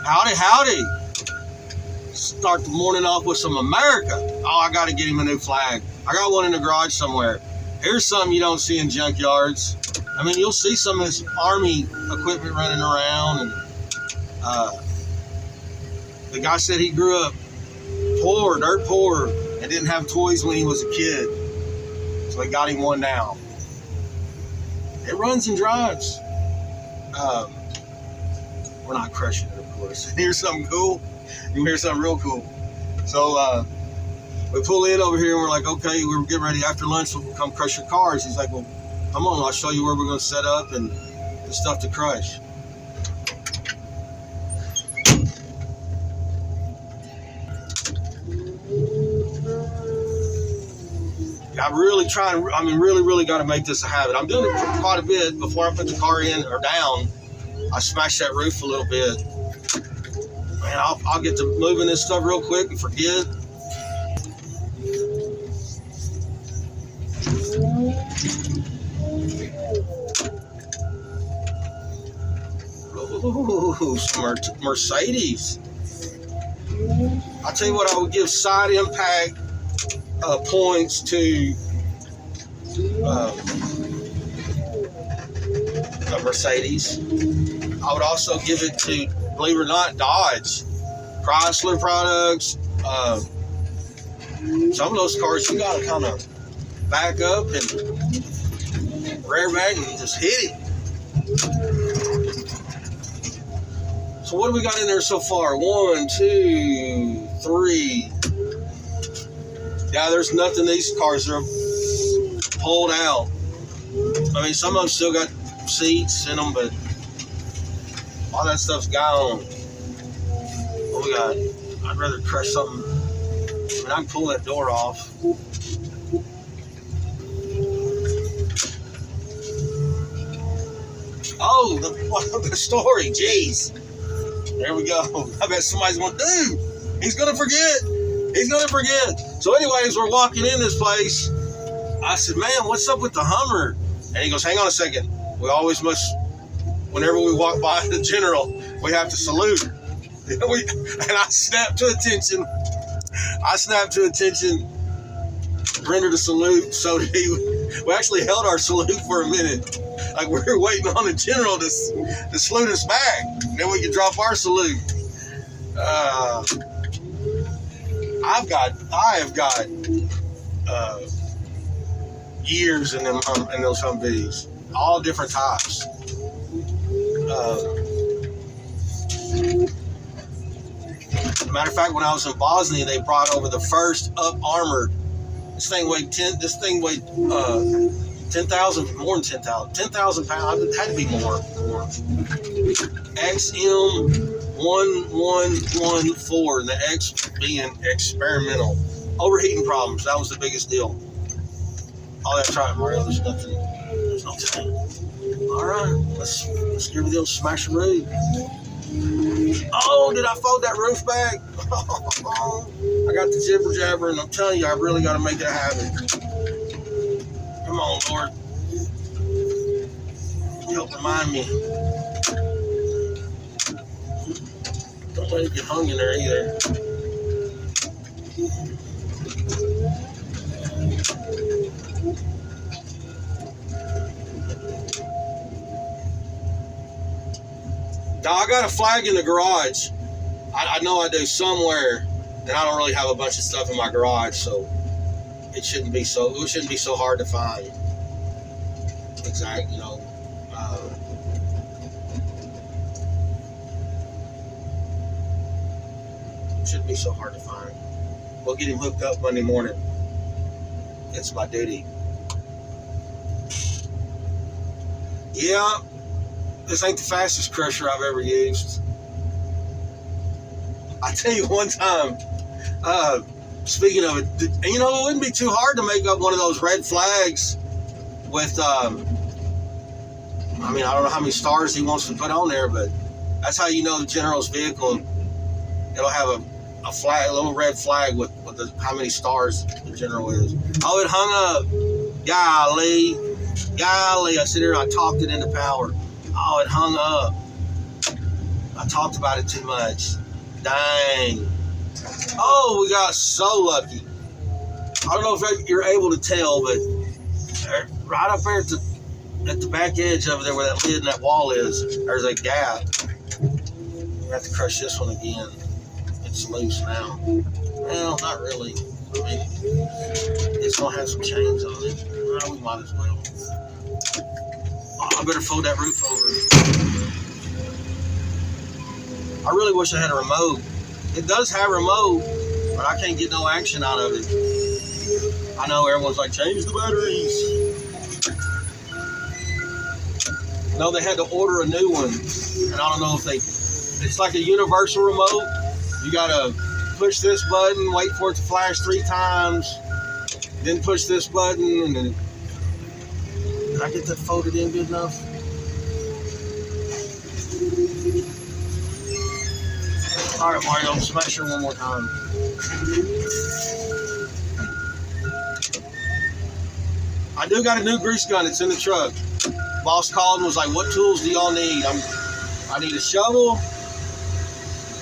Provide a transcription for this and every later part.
Howdy, howdy. Start the morning off with some America. Oh, I got to get him a new flag. I got one in the garage somewhere. Here's something you don't see in junkyards. I mean, you'll see some of this Army equipment running around. And the guy said he grew up poor, dirt poor, and didn't have toys when he was a kid. So he got him one now. It runs and drives. We're not crushing it, of course. Here's something cool. You hear something real cool. So we pull in over here and we're like, okay, we're getting ready after lunch. We'll come crush your cars. He's like, well, come on, I'll show you where we're going to set up and the stuff to crush. I'm really trying, really got to make this a habit. I'm doing it quite a bit. Before I put the car in or down, I smash that roof a little bit. Man, I'll get to moving this stuff real quick and forget. Ooh, some Mercedes. I'll tell you what, I would give side impact points to Mercedes. I would also give it to, believe it or not, Dodge, Chrysler products. Some of those cars you gotta kind of back up and rear back and just hit it. So what do we got in there so far? 1, 2, 3. Yeah, there's nothing. These cars are pulled out. I mean, some of them still got seats in them, but all that stuff's gone. What we got? I'd rather crush something. I mean, I can pull that door off. Oh, the story. Jeez. There we go. I bet somebody's going, dude, he's going to forget. He's going to forget. So anyways, we're walking in this place. I said, man, what's up with the Hummer? And he goes, hang on a second. We always must, whenever we walk by the general, we have to salute. And I snapped to attention. Rendered a salute. So we actually held our salute for a minute. Like we were waiting on the general to salute us back. Then we could drop our salute. I have got years in those Humvees, all different types. Matter of fact, when I was in Bosnia, they brought over the first up armored. This thing weighed 10,000, more than 10,000 pounds. It had to be more. XM1114, and the X being experimental. Overheating problems, that was the biggest deal. All that time, Mario, there's nothing. There's no time. All right, let's give it a little smash and roof. Oh, did I fold that roof back? I got the jibber jabber, and I'm telling you, I really got to make it a habit. Come on, Lord. Help remind me. Don't let it get hung in there either. Now, I got a flag in the garage. I know I do somewhere, and I don't really have a bunch of stuff in my garage, so it shouldn't be so hard to find. Exactly, it shouldn't be so hard to find. We'll get him hooked up Monday morning. It's my duty. Yeah, this ain't the fastest crusher I've ever used. I tell you one time, speaking of it, it wouldn't be too hard to make up one of those red flags with, I don't know how many stars he wants to put on there, but that's how you know the general's vehicle. It'll have a flag, a little red flag with how many stars the general is. Oh, it hung up. Golly. I sit here and I talked it into power. Oh, it hung up. I talked about it too much. Dang. Oh, we got so lucky. I don't know if you're able to tell, but right up there at the back edge over there where that lid and that wall is, there's a gap. We have to crush this one again. It's loose now. Well, not really. I mean, it's gonna have some chains on it. Well, we might as well. Oh, I better fold that roof over. I really wish I had a remote. It does have a remote, but I can't get no action out of it. I know everyone's like, change the batteries. No, they had to order a new one, and I don't know if it's like a universal remote. You gotta push this button, wait for it to flash 3 times, then push this button, and then, did I get that folded in good enough? All right, Mario, smash her one more time. I do got a new grease gun. It's in the truck. Boss called and was like, what tools do y'all need? I need a shovel.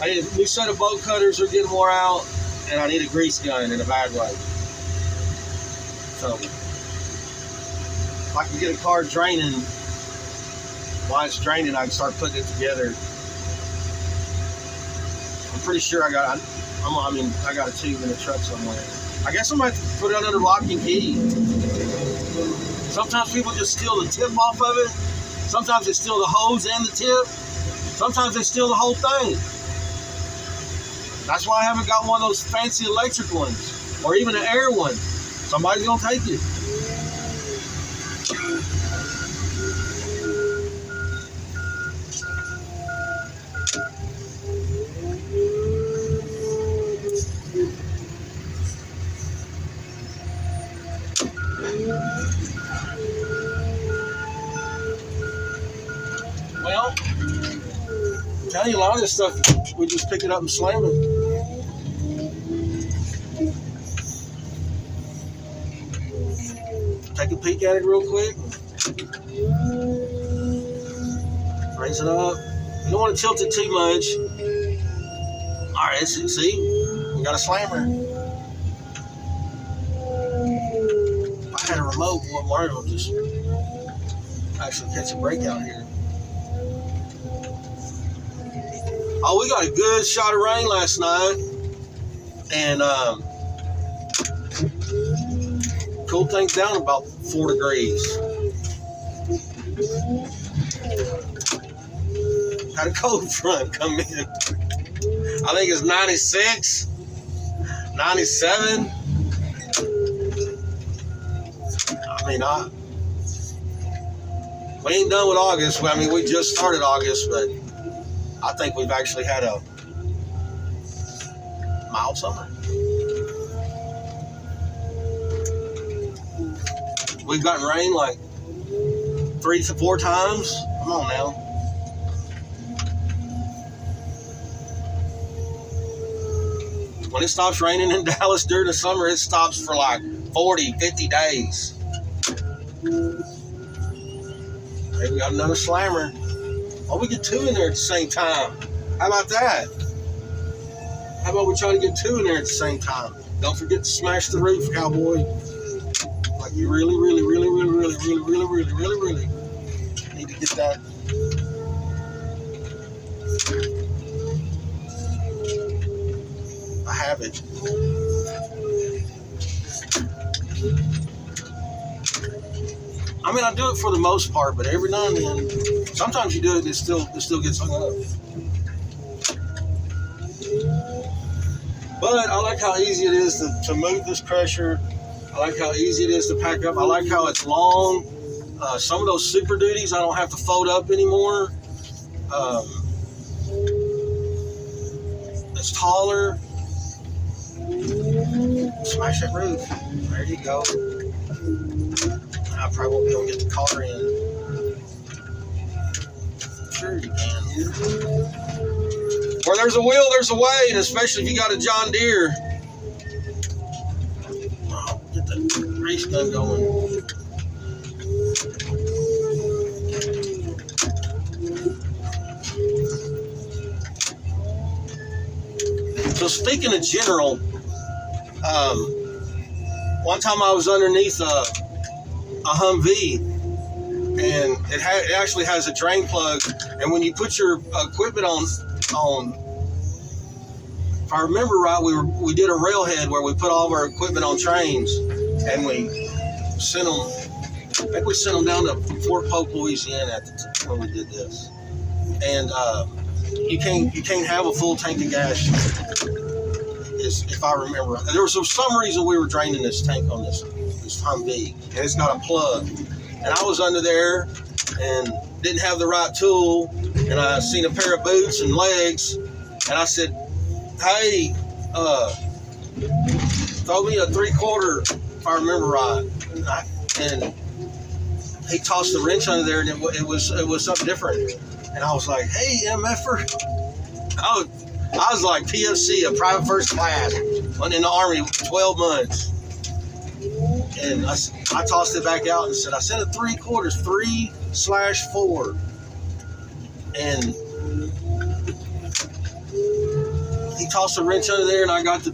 I need a new set of bolt cutters are getting wore out. And I need a grease gun in a bad way. So, if I can get a car draining, while it's draining, I can start putting it together. I'm pretty sure I got a tube in the truck somewhere. I guess I might put it under lock and key. Sometimes people just steal the tip off of it. Sometimes they steal the hose and the tip. Sometimes they steal the whole thing. That's why I haven't got one of those fancy electric ones, or even an air one. Somebody's gonna take it. Well, I'm telling you, a lot of this stuff, we just pick it up and slam it. Take a peek at it real quick. Raise it up. You don't want to tilt it too much. All right, see? We got a slammer. If I had a remote, boy, Mario would just actually catch a breakout here. Oh, we got a good shot of rain last night. And cooled things down about 4 degrees. Had a cold front come in. I think it's 96, 97. I mean, we ain't done with August. I mean, we just started August, but I think we've actually had a mild summer. We've gotten rain like 3 to 4 times. Come on now. When it stops raining in Dallas during the summer, it stops for like 40, 50 days. Hey, we got another slammer. Oh, we get 2 in there at the same time. How about that? How about we try to get 2 in there at the same time? Don't forget to smash the roof, cowboy. Like you really need to get that. I have it. I mean, I do it for the most part, but every now and then, sometimes you do it, it still gets hung up. But I like how easy it is to move this crusher. I like how easy it is to pack up. I like how it's long. Some of those Super Duties I don't have to fold up anymore. It's taller. Smash that roof. There you go. I probably won't be able to get the car in. Sure you can. Where there's a will, there's a way, and especially if you got a John Deere. Oh, get the grease gun going. speaking of general, one time I was underneath a Humvee, and it actually has a drain plug, and when you put your equipment on, if I remember right, we did a railhead where we put all of our equipment on trains, and we sent them. I think we sent them down to Fort Polk, Louisiana when we did this. And you can't have a full tank of gas, if I remember. There was some reason we were draining this tank on this Humvee, and it's got a plug. And I was under there and didn't have the right tool, and I seen a pair of boots and legs, and I said, "Hey, throw me a 3/4, if I remember right." And he tossed the wrench under there, and it was something different. And I was like, "Hey, MFer," I was like PFC, a private first class, went in the Army 12 months. And I tossed it back out and said, "I sent it 3/4, 3/4. And he tossed the wrench under there, and I got it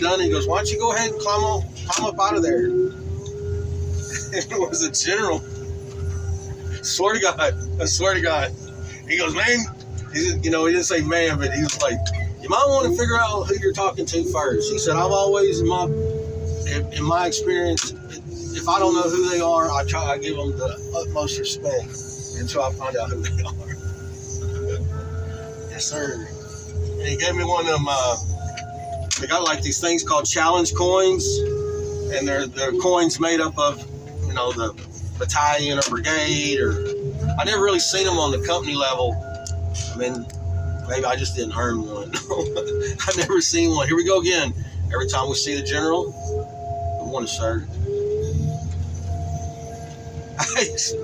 done. And he goes, "Why don't you go ahead and climb up out of there?" It was a general. I swear to God. He goes, "Man," he said, he didn't say man, but he was like, "You might want to figure out who you're talking to first." He said, "I've always, in my experience, if I don't know who they are, I give them the utmost respect until I find out who they are." Yes, sir. And he gave me one of them. They got like these things called challenge coins, and they're coins made up of, the battalion or brigade, or I never really seen them on the company level. I mean, maybe I just didn't earn one. I never seen one. Here we go again. Every time we see the general, good morning, sir.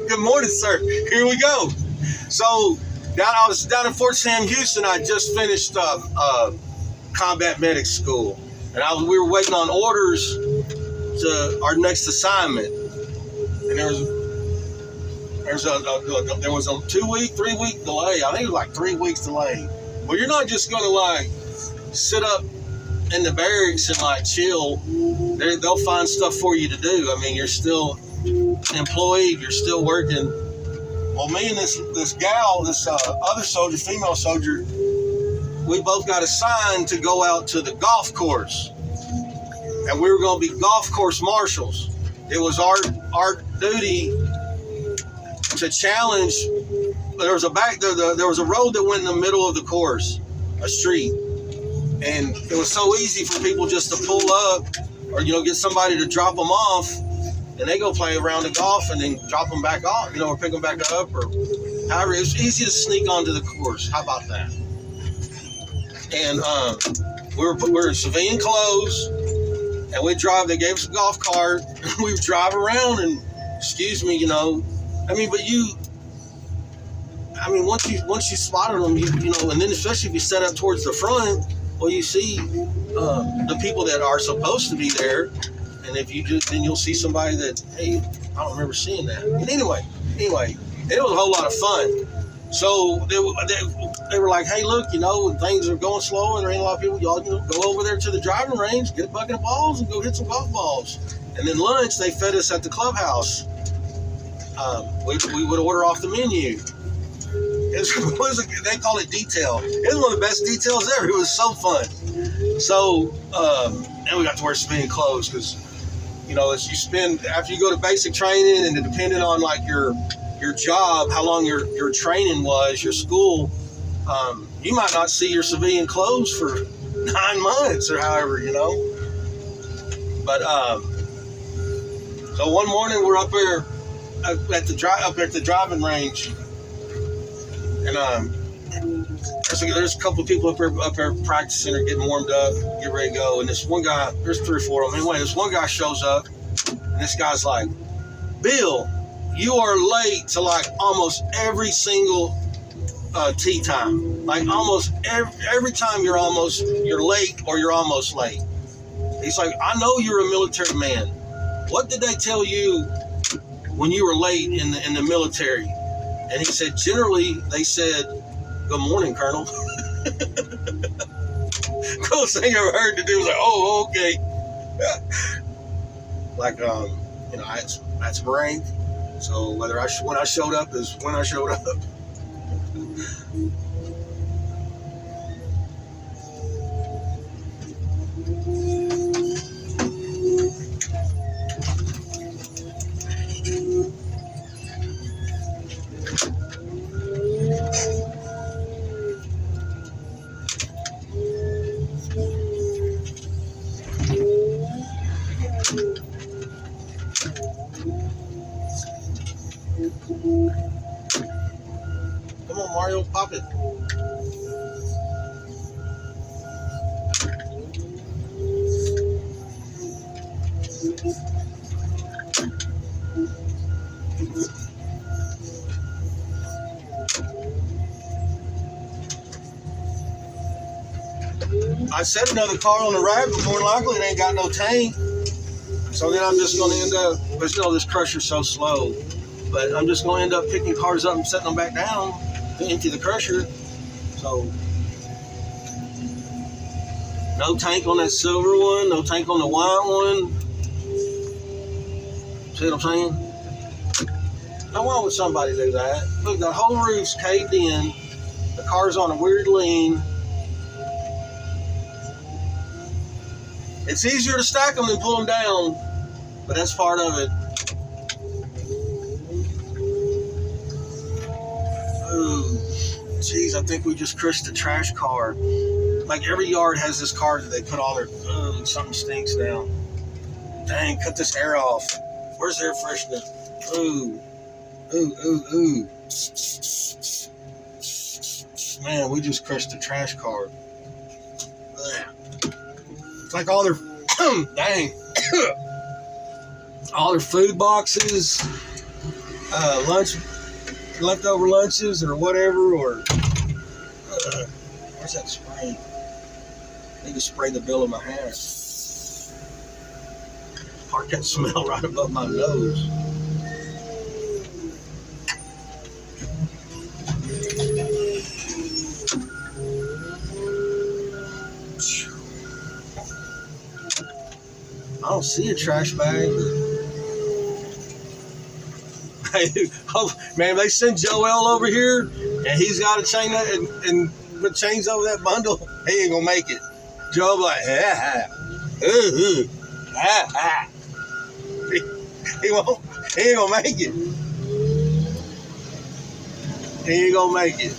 Good morning, sir. Here we go. So I was down in Fort Sam Houston. I just finished combat medic school, and we were waiting on orders to our next assignment. And there was a 2-week, 3-week delay. I think it was like 3 weeks delay. Well, you're not just going to sit up in the barracks and chill. They'll find stuff for you to do. I mean, you're still employed. You're still working. Well, me and this gal, this other soldier, female soldier, we both got assigned to go out to the golf course, and we were going to be golf course marshals. It was our duty to challenge. There was a road that went in the middle of the course, a street, and it was so easy for people just to pull up, or get somebody to drop them off, and they go play a round of golf and then drop them back off, or pick them back up, or however. It was easy to sneak onto the course. How about that? And we were in civilian clothes, and we drive. They gave us a golf cart, and we drive around, and excuse me, once you spotted them, and then especially if you set up towards the front, well, you see the people that are supposed to be there, and if you just, then you'll see somebody that, hey, I don't remember seeing that. And anyway, it was a whole lot of fun. So they were like, "Hey, look, when things are going slow and there ain't a lot of people, y'all go over there to the driving range, get a bucket of balls, and go hit some golf balls." And then lunch, they fed us at the clubhouse. We would order off the menu. They call it detail. It was one of the best details ever. It was so fun. So, and we got to wear civilian clothes because, as you spend, after you go to basic training, and depending on your job, how long your training was, your school, you might not see your civilian clothes for 9 months or however, But so one morning we're up there at the driving range, and there's a couple of people up there practicing or getting warmed up, get ready to go. And this one guy, there's 3 or 4 of them. Anyway, this one guy shows up, and this guy's like, "Bill, you are late to almost every single tee time. Almost every time you're late or you're almost late." He's like, "I know you're a military man. What did they tell you when you were late in the military?" And he said, "Generally, they said, 'Good morning, Colonel.'" coolest thing I ever heard to do was like, oh, okay. Like, you know, that's rank. So whether when I showed up is when I showed up. Come on, Mario, pop it. I set another car on the right, but more than likely it ain't got no tank. So then I'm just going to end up, but you know, this crusher's so slow. But I'm just going to end up picking cars up and setting them back down to empty the crusher. So, no tank on that silver one, no tank on the white one. See what I'm saying? Now, why would somebody do that? Look, the whole roof's caved in. The car's on a weird lean. It's easier to stack them than pull them down, but that's part of it. Ooh, jeez, I think we just crushed the trash car. Like every yard has this car that they put all their, something stinks now. Dang, cut this air off. Where's air freshener? Ooh. Man, we just crushed the trash car. It's like all their, dang. All their food boxes, leftover lunches or whatever, or, where's that spray? I need to spray the bill of my hat. Park that smell right above my nose. I don't see a trash bag. Oh, man, they send Joel over here, and he's got to chain that and put chains over that bundle. He ain't gonna make it. Joel like, he won't. He ain't gonna make it. He ain't gonna make it.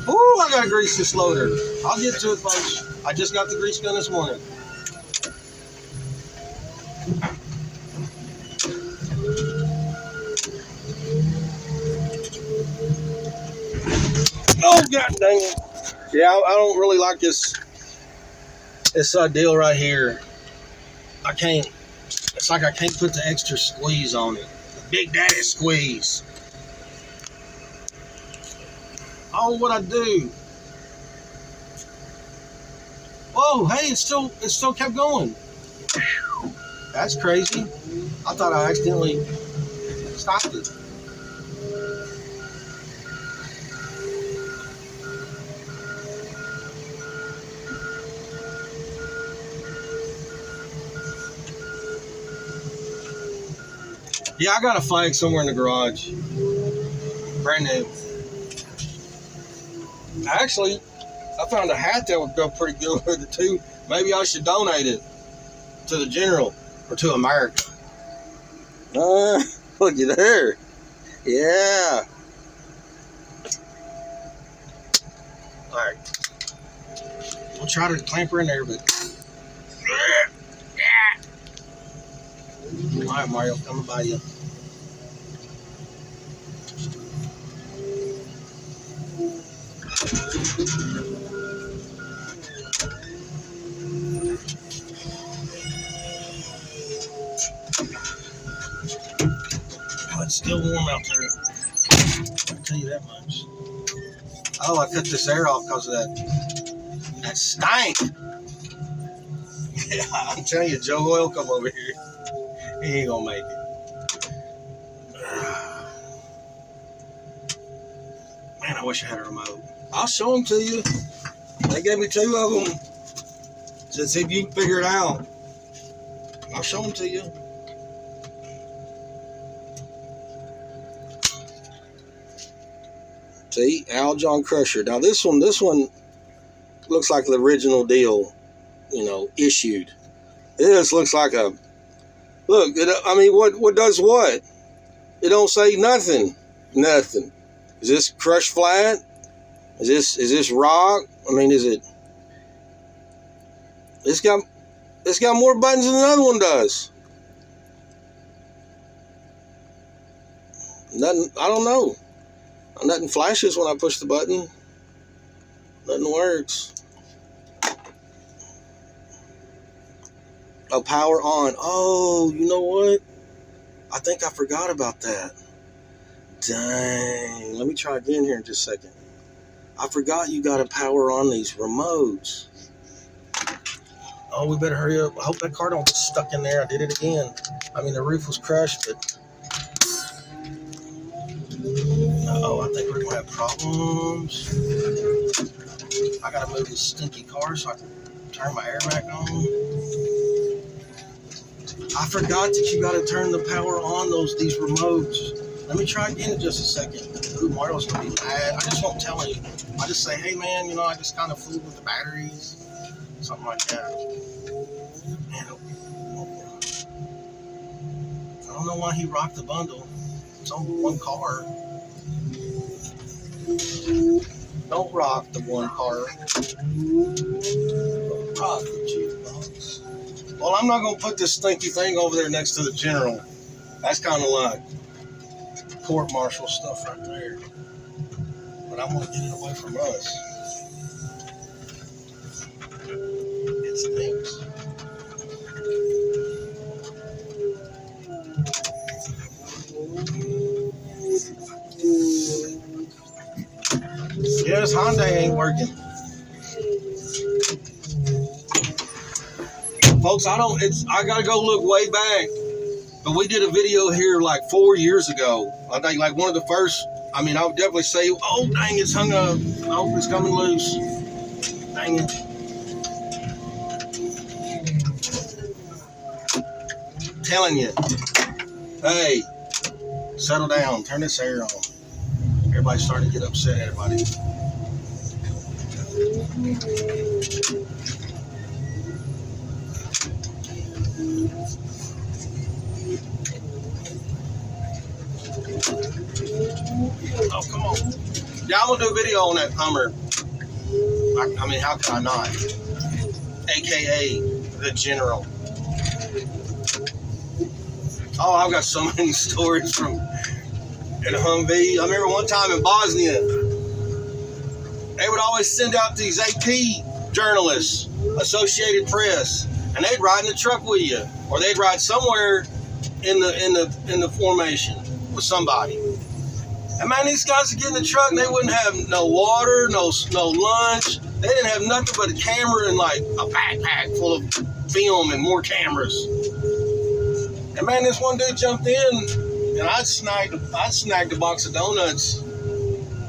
Ooh, I gotta grease this loader. I'll get to it, folks. I just got the grease gun this morning. Oh, god dang it. Yeah, I don't really like this deal right here. I can't, it's like I can't put the extra squeeze on it. The Big Daddy squeeze. Oh, what I do? Whoa, hey, it still kept going. That's crazy. I thought I accidentally stopped it. Yeah, I got a flag somewhere in the garage. Brand new. Actually, I found a hat that would go pretty good with it too. Maybe I should donate it to the general or to America. Look at there. Yeah. All right. We'll try to clamp her in there, but. All right, Mario, coming by you. Oh, it's still warm out there. I'll tell you that much. Oh, I cut this air off because of that stank. Yeah, I'm telling you, Joe Oil come over here. He ain't gonna make it. I wish I had a remote. I'll show them to you. They gave me 2 of them. Just see if you can figure it out. I'll show them to you. See, Al John Crusher. Now this one looks like the original deal, issued. This looks like a look. What does what? It don't say nothing. Nothing. Is this crushed flat? Is this rock? Is it? It's got more buttons than the other one does. Nothing. I don't know. Nothing flashes when I push the button. Nothing works. Oh, power on. Oh, you know what? I think I forgot about that. Dang. Let me try again here in just a second. I forgot you got to power on these remotes. Oh, we better hurry up. I hope that car don't get stuck in there. I did it again. The roof was crushed, but... Uh-oh, I think we're going to have problems. I got to move this stinky car so I can turn my air back on. I forgot that you got to turn the power on these remotes. Let me try again in just a second. Ooh, Mario's going to be mad. I just won't tell him. I just say, hey, man, I just kind of fooled with the batteries. Something like that. Man, I don't know why he rocked the bundle. It's on one car. Don't rock the one car. Don't rock the jukebox. Well, I'm not going to put this stinky thing over there next to the General. That's kind of like court martial stuff right there. But I want to get it away from us. It stinks. Yeah, this Hyundai ain't working. Folks, I gotta go look way back. But we did a video here like 4 years ago. I think like one of the first, I would definitely say, oh dang, it's hung up. Oh, it's coming loose. Dang it. Telling you. Hey, settle down, turn this air on. Everybody's starting to get upset, everybody. Oh, come on. Yeah, I'm going to do a video on that Hummer. How can I not? AKA the General. Oh, I've got so many stories from in a Humvee. I remember one time in Bosnia, they would always send out these AP journalists, Associated Press, and they'd ride in the truck with you, or they'd ride somewhere in the formation with somebody. And man, these guys would get in the truck and they wouldn't have no water, no lunch. They didn't have nothing but a camera and like a backpack full of film and more cameras. And man, this one dude jumped in, and I'd snagged a box of donuts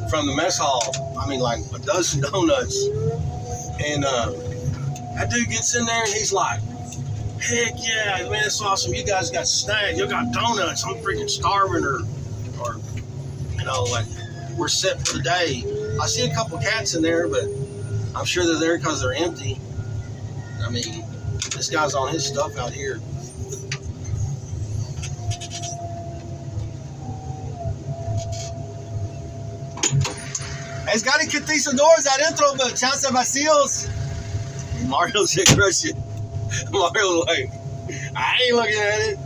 from the mess hall. Like a dozen donuts. And that dude gets in there and he's like, heck yeah, man, it's awesome. You guys got snagged. You got donuts. I'm freaking starving, or like we're set for the day. I see a couple cats in there, but I'm sure they're there because they're empty. This guy's on his stuff out here. Es garantizadores adentro de chance vacíos. Mario's a crushing. Mario like, I ain't looking at it.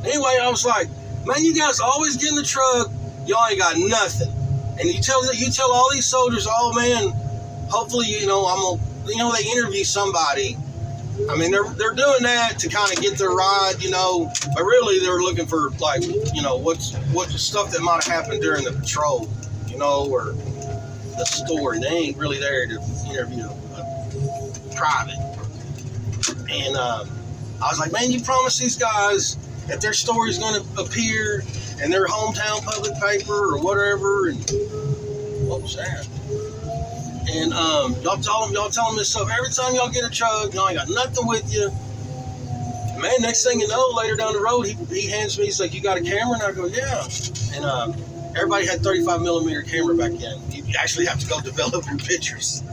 Anyway, I was like, man, you guys always get in the truck. Y'all ain't got nothing. And you tell all these soldiers, oh man, hopefully, they interview somebody. They're doing that to kind of get their ride, but really they're looking for like, what's the stuff that might have happened during the patrol, or the story. They ain't really there to interview a private. And I was like, man, you promised these guys that their story's going to appear in their hometown public paper or whatever. And what was that? And y'all tell them this stuff every time y'all get a truck. Y'all ain't got nothing with you. Man, next thing you know, later down the road, he hands me, he's like, "You got a camera?" And I go, "Yeah." And everybody had 35 millimeter camera back then. You actually have to go develop your pictures.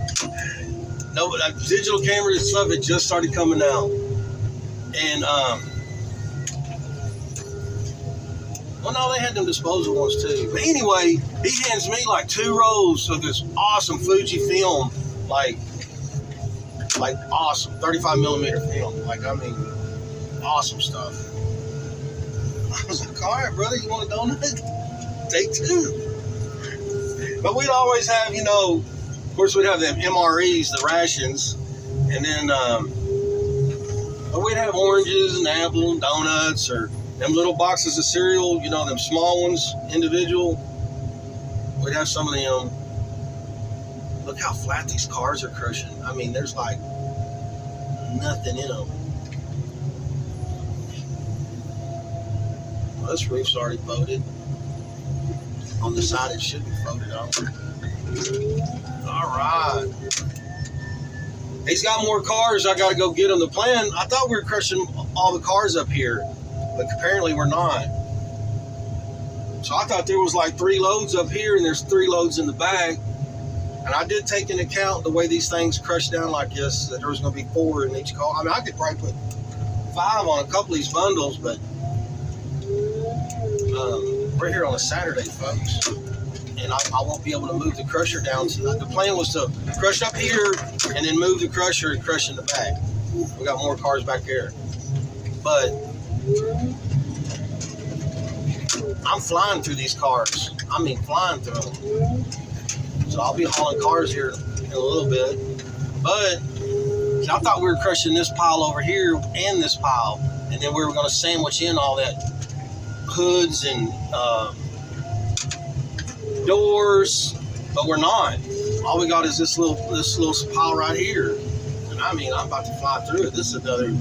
No, digital cameras and stuff had just started coming out. And well, no, they had them disposable ones too. But anyway, he hands me like 2 rolls of this awesome Fuji film, like awesome 35 millimeter film. Like, I mean, awesome stuff. I was like, "All right, brother, you want a donut? Take 2. But we'd always have, of course, we'd have them MREs, the rations, and then we'd have oranges and apple and donuts, or them little boxes of cereal, them small ones, individual. We'd have some of them. Look how flat these cars are crushing. I mean, there's like nothing in them. Well, this roof's already voted. On the side, it should be voted on. All right. He's got more cars. I got to go get him. The plan, I thought we were crushing all the cars up here, but apparently we're not. So I thought there was like 3 loads up here, and there's 3 loads in the back. And I did take into account the way these things crush down like this, that there was going to be 4 in each car. I mean, I could probably put 5 on a couple of these bundles, but we're here on a Saturday, folks, and I won't be able to move the crusher down. The plan was to crush up here and then move the crusher and crush in the back. We got more cars back there, but I'm flying through these cars. I mean, flying through them. So I'll be hauling cars here in a little bit, but I thought we were crushing this pile over here and this pile, and then we were going to sandwich in all that hoods and doors, but we're not. All we got is this little pile right here, and I mean, I'm about to fly through it. This is another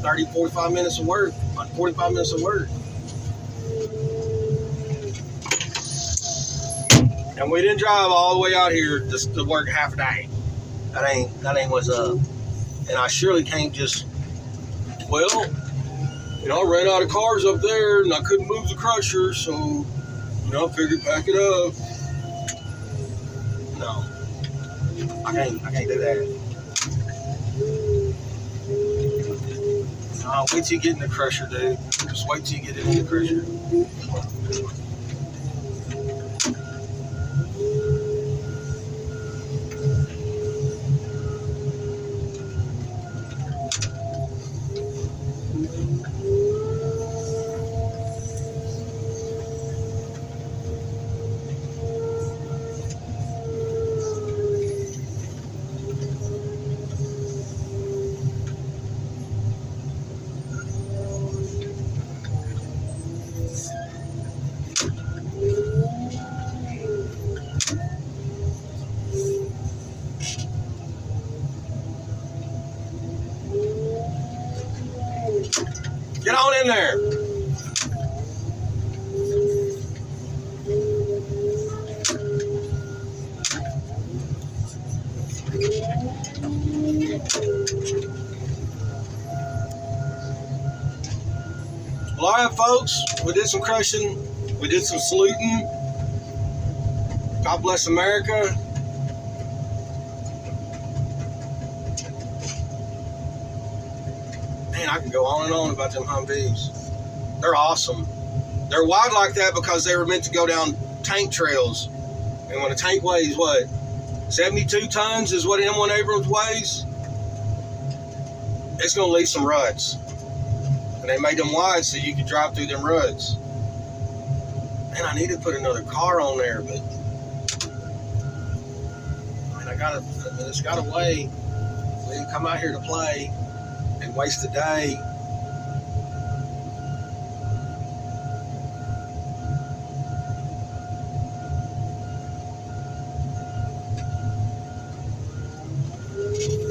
30, 45 minutes of work, like 45 minutes of work. And we didn't drive all the way out here just to work half a day. That ain't what's up. And I surely can't just, I ran out of cars up there and I couldn't move the crusher, so, I figured pack it up. No. I can't do that. No, wait till you get in the crusher, dude. Just wait till you get in the crusher. Get on in there. Well, all right, folks, we did some crushing. We did some saluting. God bless America. Man, I can go on and on about them Humvees. They're awesome. They're wide like that because they were meant to go down tank trails. And when a tank weighs, what, 72 tons is what M1 Abrams weighs? It's going to leave some ruts. And they made them wide so you could drive through them ruts. Man, I need to put another car on there, but it's got a way. We didn't come out here to play and waste a day.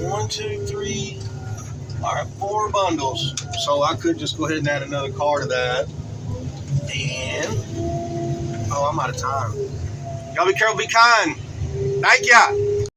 One, two, three. All right, 4 bundles. So I could just go ahead and add another car to that. And, oh, I'm out of time. Y'all be careful, be kind. Thank ya.